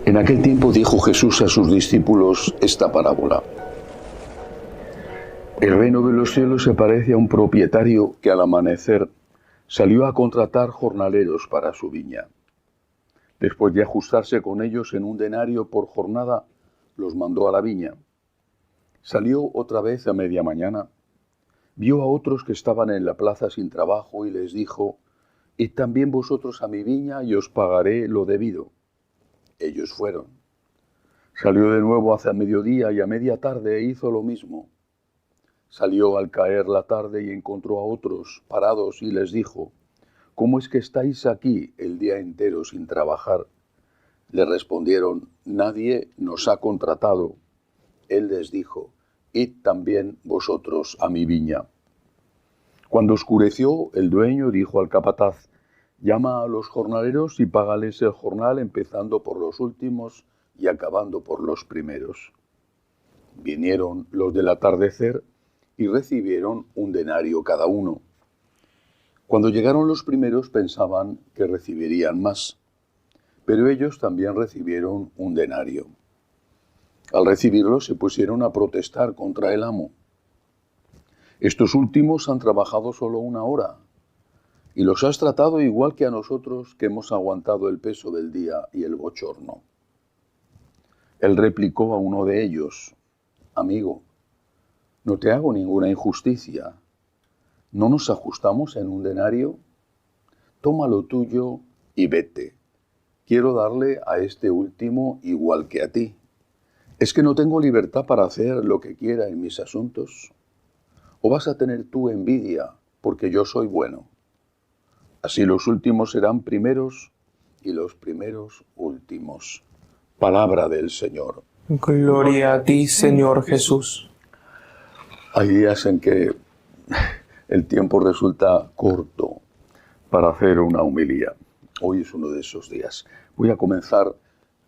En aquel tiempo dijo Jesús a sus discípulos esta parábola. El reino de los cielos se parece a un propietario que al amanecer salió a contratar jornaleros para su viña. Después de ajustarse con ellos en un denario por jornada, los mandó a la viña. Salió otra vez a media mañana, vio a otros que estaban en la plaza sin trabajo y les dijo: «Id también vosotros a mi viña y os pagaré lo debido». Ellos fueron. Salió de nuevo hacia mediodía y a media tarde hizo lo mismo. Salió al caer la tarde y encontró a otros parados y les dijo: «¿Cómo es que estáis aquí el día entero sin trabajar?». Le respondieron: «Nadie nos ha contratado». Él les dijo: «Id también vosotros a mi viña». Cuando oscureció, el dueño dijo al capataz: «Llama a los jornaleros y págales el jornal, empezando por los últimos y acabando por los primeros». Vinieron los del atardecer y recibieron un denario cada uno. Cuando llegaron los primeros pensaban que recibirían más, pero ellos también recibieron un denario. Al recibirlo se pusieron a protestar contra el amo. «Estos últimos han trabajado solo 1 hora y los has tratado igual que a nosotros, que hemos aguantado el peso del día y el bochorno». Él replicó a uno de ellos: «Amigo, no te hago ninguna injusticia. ¿No nos ajustamos en un denario? Toma lo tuyo y vete. Quiero darle a este último igual que a ti. ¿Es que no tengo libertad para hacer lo que quiera en mis asuntos? ¿O vas a tener tú envidia porque yo soy bueno? Así los últimos serán primeros y los primeros últimos». Palabra del Señor. Gloria a ti, Señor Jesús. Hay días en que el tiempo resulta corto para hacer una homilía. Hoy es uno de esos días. Voy a comenzar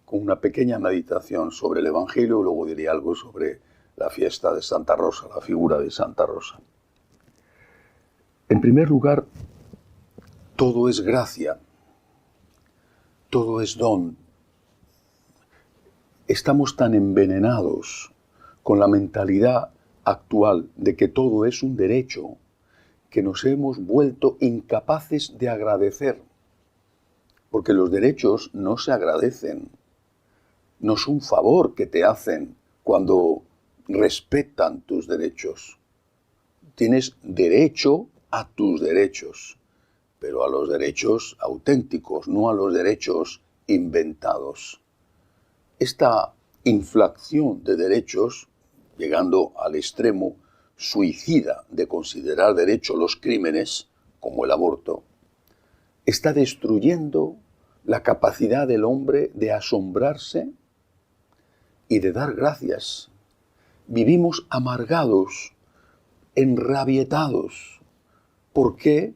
con una pequeña meditación sobre el Evangelio y luego diré algo sobre la fiesta de Santa Rosa, la figura de Santa Rosa. En primer lugar, todo es gracia, todo es don. Estamos tan envenenados con la mentalidad actual de que todo es un derecho, que nos hemos vuelto incapaces de agradecer, porque los derechos no se agradecen, no es un favor que te hacen cuando respetan tus derechos. Tienes derecho a tus derechos, pero a los derechos auténticos, no a los derechos inventados. Esta inflación de derechos, llegando al extremo suicida de considerar derecho los crímenes, como el aborto, está destruyendo la capacidad del hombre de asombrarse y de dar gracias. Vivimos amargados, enrabietados, porque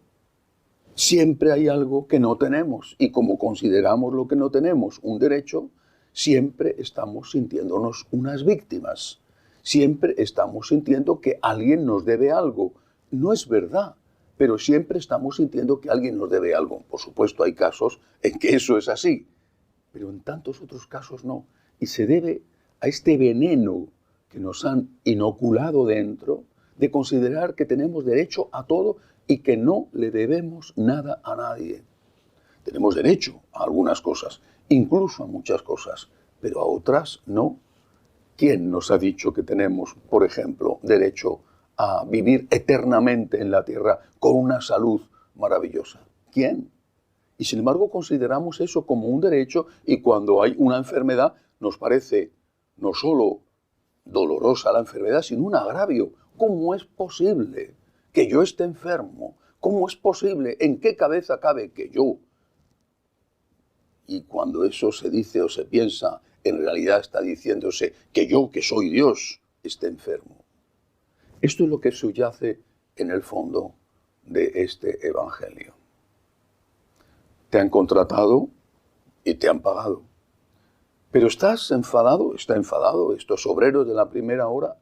siempre hay algo que no tenemos, y como consideramos lo que no tenemos un derecho, siempre estamos sintiéndonos unas víctimas. Siempre estamos sintiendo que alguien nos debe algo. No es verdad, pero siempre estamos sintiendo que alguien nos debe algo. Por supuesto, hay casos en que eso es así, pero en tantos otros casos no. Y se debe a este veneno que nos han inoculado dentro de considerar que tenemos derecho a todo y que no le debemos nada a nadie. Tenemos derecho a algunas cosas, incluso a muchas cosas, pero a otras no. ¿Quién nos ha dicho que tenemos, por ejemplo, derecho a vivir eternamente en la tierra con una salud maravillosa? ¿Quién? Y sin embargo consideramos eso como un derecho, y cuando hay una enfermedad nos parece no solo dolorosa la enfermedad, sino un agravio. ¿Cómo es posible que yo esté enfermo? ¿Cómo es posible? ¿En qué cabeza cabe que yo? Y cuando eso se dice o se piensa, en realidad está diciéndose que yo, que soy Dios, esté enfermo. Esto es lo que subyace en el fondo de este Evangelio. Te han contratado y te han pagado. Pero ¿estás enfadado? ¿Está enfadado estos obreros de la primera hora?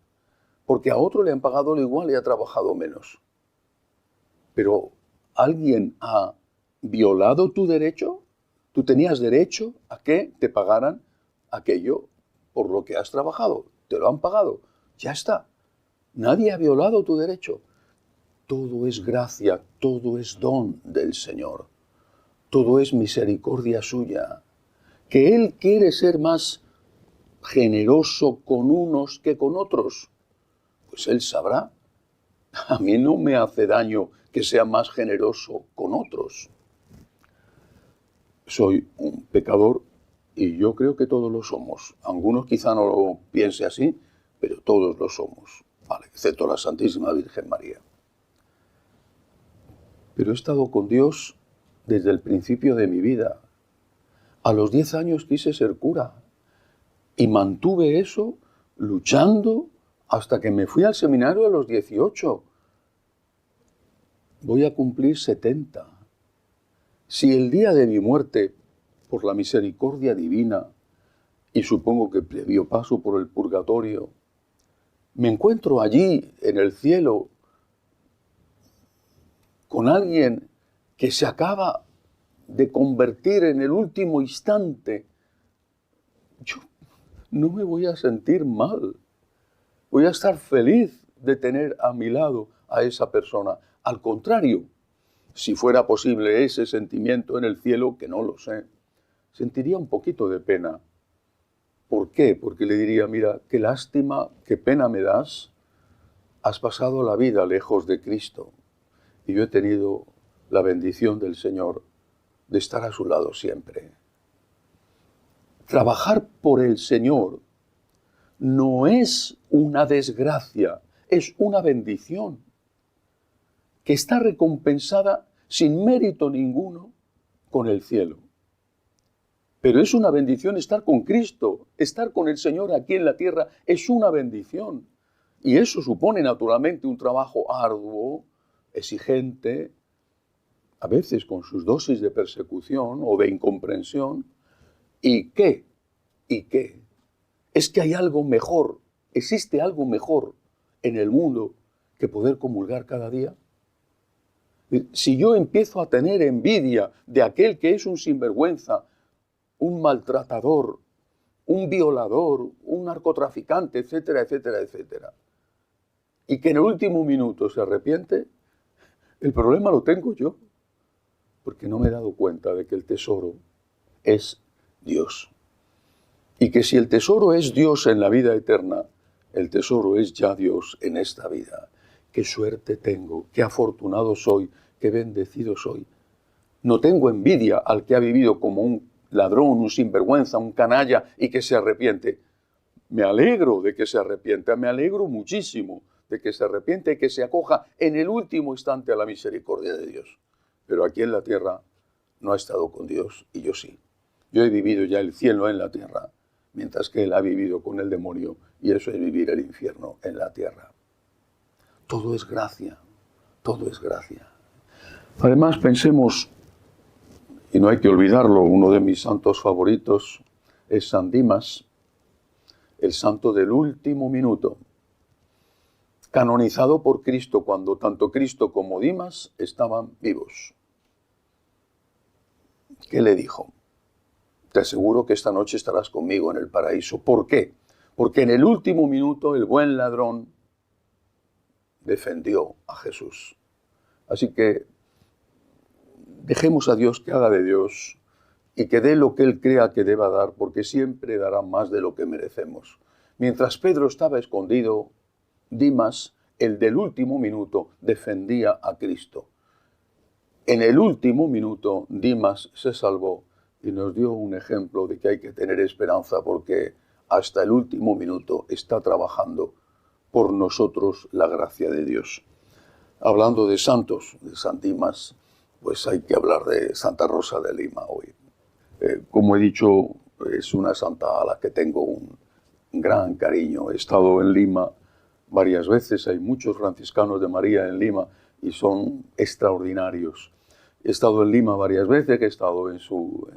porque a otro le han pagado lo igual y ha trabajado menos. Pero ¿alguien ha violado tu derecho? ¿Tú tenías derecho a que te pagaran aquello por lo que has trabajado? Te lo han pagado. Ya está. Nadie ha violado tu derecho. Todo es gracia, todo es don del Señor. Todo es misericordia suya. Que Él quiere ser más generoso con unos que con otros, pues Él sabrá. A mí no me hace daño que sea más generoso con otros. Soy un pecador y yo creo que todos lo somos. Algunos quizá no lo piense así, pero todos lo somos, ¿vale? Excepto la Santísima Virgen María. Pero he estado con Dios desde el principio de mi vida. A los 10 años quise ser cura y mantuve eso luchando hasta que me fui al seminario a los 18. Voy a cumplir 70. Si el día de mi muerte, por la misericordia divina, y supongo que previo paso por el purgatorio, me encuentro allí en el cielo con alguien que se acaba de convertir en el último instante, yo no me voy a sentir mal. Voy a estar feliz de tener a mi lado a esa persona. Al contrario, si fuera posible ese sentimiento en el cielo, que no lo sé, sentiría un poquito de pena. ¿Por qué? Porque le diría, mira, qué lástima, qué pena me das. Has pasado la vida lejos de Cristo. Y yo he tenido la bendición del Señor de estar a su lado siempre. Trabajar por el Señor no es una desgracia, es una bendición que está recompensada sin mérito ninguno con el cielo. Pero es una bendición estar con Cristo, estar con el Señor aquí en la tierra es una bendición. Y eso supone naturalmente un trabajo arduo, exigente, a veces con sus dosis de persecución o de incomprensión. ¿Y qué? ¿Y qué? Es que hay algo mejor, existe algo mejor en el mundo que poder comulgar cada día. Si yo empiezo a tener envidia de aquel que es un sinvergüenza, un maltratador, un violador, un narcotraficante, etcétera, etcétera, etcétera, y que en el último minuto se arrepiente, el problema lo tengo yo, porque no me he dado cuenta de que el tesoro es Dios. Y que si el tesoro es Dios en la vida eterna, el tesoro es ya Dios en esta vida. Qué suerte tengo, qué afortunado soy, qué bendecido soy. No tengo envidia al que ha vivido como un ladrón, un sinvergüenza, un canalla y que se arrepiente. Me alegro de que se arrepienta, me alegro muchísimo de que se arrepiente y que se acoja en el último instante a la misericordia de Dios. Pero aquí en la tierra no ha estado con Dios y yo sí. Yo he vivido ya el cielo en la tierra, mientras que él ha vivido con el demonio, y eso es vivir el infierno en la tierra. Todo es gracia, todo es gracia. Además, pensemos, y no hay que olvidarlo, uno de mis santos favoritos es San Dimas, el santo del último minuto, canonizado por Cristo cuando tanto Cristo como Dimas estaban vivos. ¿Qué le dijo? Te aseguro que esta noche estarás conmigo en el paraíso. ¿Por qué? Porque en el último minuto el buen ladrón defendió a Jesús. Así que dejemos a Dios que haga de Dios y que dé lo que Él crea que deba dar, porque siempre dará más de lo que merecemos. Mientras Pedro estaba escondido, Dimas, el del último minuto, defendía a Cristo. En el último minuto, Dimas se salvó y nos dio un ejemplo de que hay que tener esperanza porque hasta el último minuto está trabajando por nosotros la gracia de Dios. Hablando de santos, de San Dimas, pues hay que hablar de Santa Rosa de Lima hoy. Como he dicho, es una santa a la que tengo un gran cariño. He estado en Lima varias veces, hay muchos franciscanos de María en Lima y son extraordinarios. He estado en Lima varias veces, he estado en su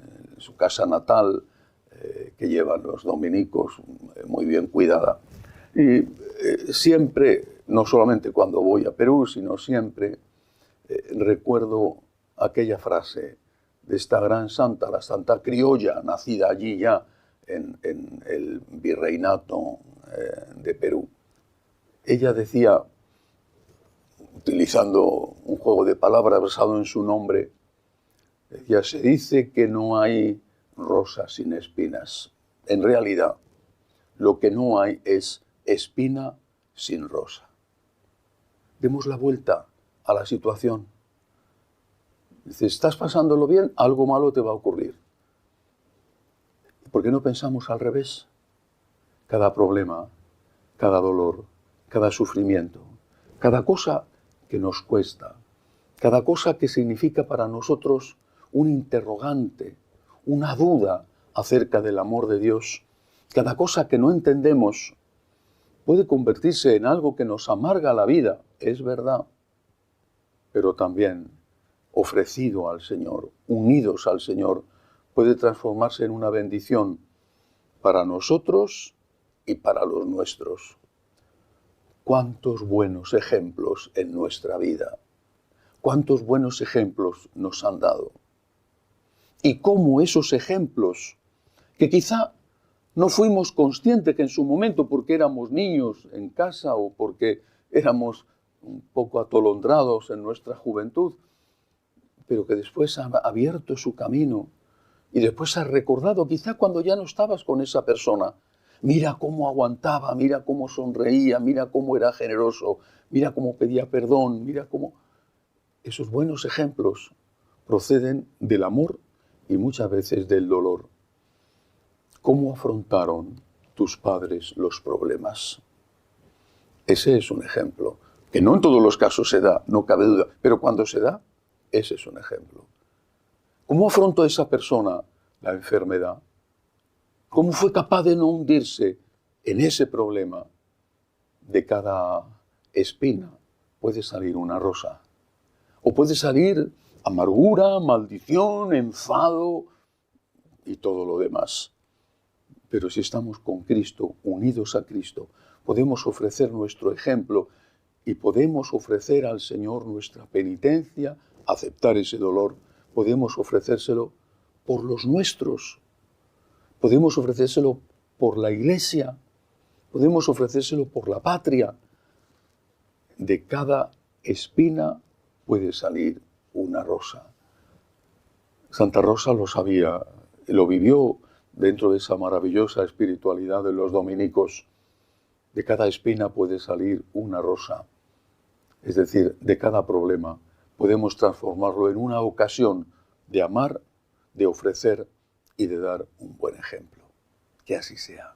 casa natal, que llevan los dominicos, muy bien cuidada. Y siempre, no solamente cuando voy a Perú, sino siempre recuerdo aquella frase de esta gran santa, la santa criolla, nacida allí ya en el virreinato de Perú. Ella decía, utilizando un juego de palabras basado en su nombre, decía, se dice que no hay rosas sin espinas. En realidad, lo que no hay es espina sin rosa. Demos la vuelta a la situación. Dice, ¿estás pasándolo bien? Algo malo te va a ocurrir. ¿Por qué no pensamos al revés? Cada problema, cada dolor, cada sufrimiento, cada cosa que nos cuesta, cada cosa que significa para nosotros un interrogante, una duda acerca del amor de Dios, cada cosa que no entendemos puede convertirse en algo que nos amarga la vida, es verdad, pero también ofrecido al Señor, unidos al Señor, puede transformarse en una bendición para nosotros y para los nuestros. Cuántos buenos ejemplos en nuestra vida, cuántos buenos ejemplos nos han dado. Y cómo esos ejemplos, que quizá no fuimos conscientes que en su momento, porque éramos niños en casa o porque éramos un poco atolondrados en nuestra juventud, pero que después han abierto su camino y después has recordado, quizá cuando ya no estabas con esa persona, mira cómo aguantaba, mira cómo sonreía, mira cómo era generoso, mira cómo pedía perdón, mira cómo... Esos buenos ejemplos proceden del amor y muchas veces del dolor. ¿Cómo afrontaron tus padres los problemas? Ese es un ejemplo, que no en todos los casos se da, no cabe duda, pero cuando se da, ese es un ejemplo. ¿Cómo afrontó esa persona la enfermedad? ¿Cómo fue capaz de no hundirse en ese problema? De cada espina puede salir una rosa. O puede salir amargura, maldición, enfado y todo lo demás. Pero si estamos con Cristo, unidos a Cristo, podemos ofrecer nuestro ejemplo y podemos ofrecer al Señor nuestra penitencia, aceptar ese dolor, podemos ofrecérselo por los nuestros, podemos ofrecérselo por la Iglesia, podemos ofrecérselo por la patria. De cada espina puede salir una rosa. Santa Rosa lo sabía, lo vivió dentro de esa maravillosa espiritualidad de los dominicos. De cada espina puede salir una rosa. Es decir, de cada problema podemos transformarlo en una ocasión de amar, de ofrecer y de dar un buen ejemplo. Que así sea.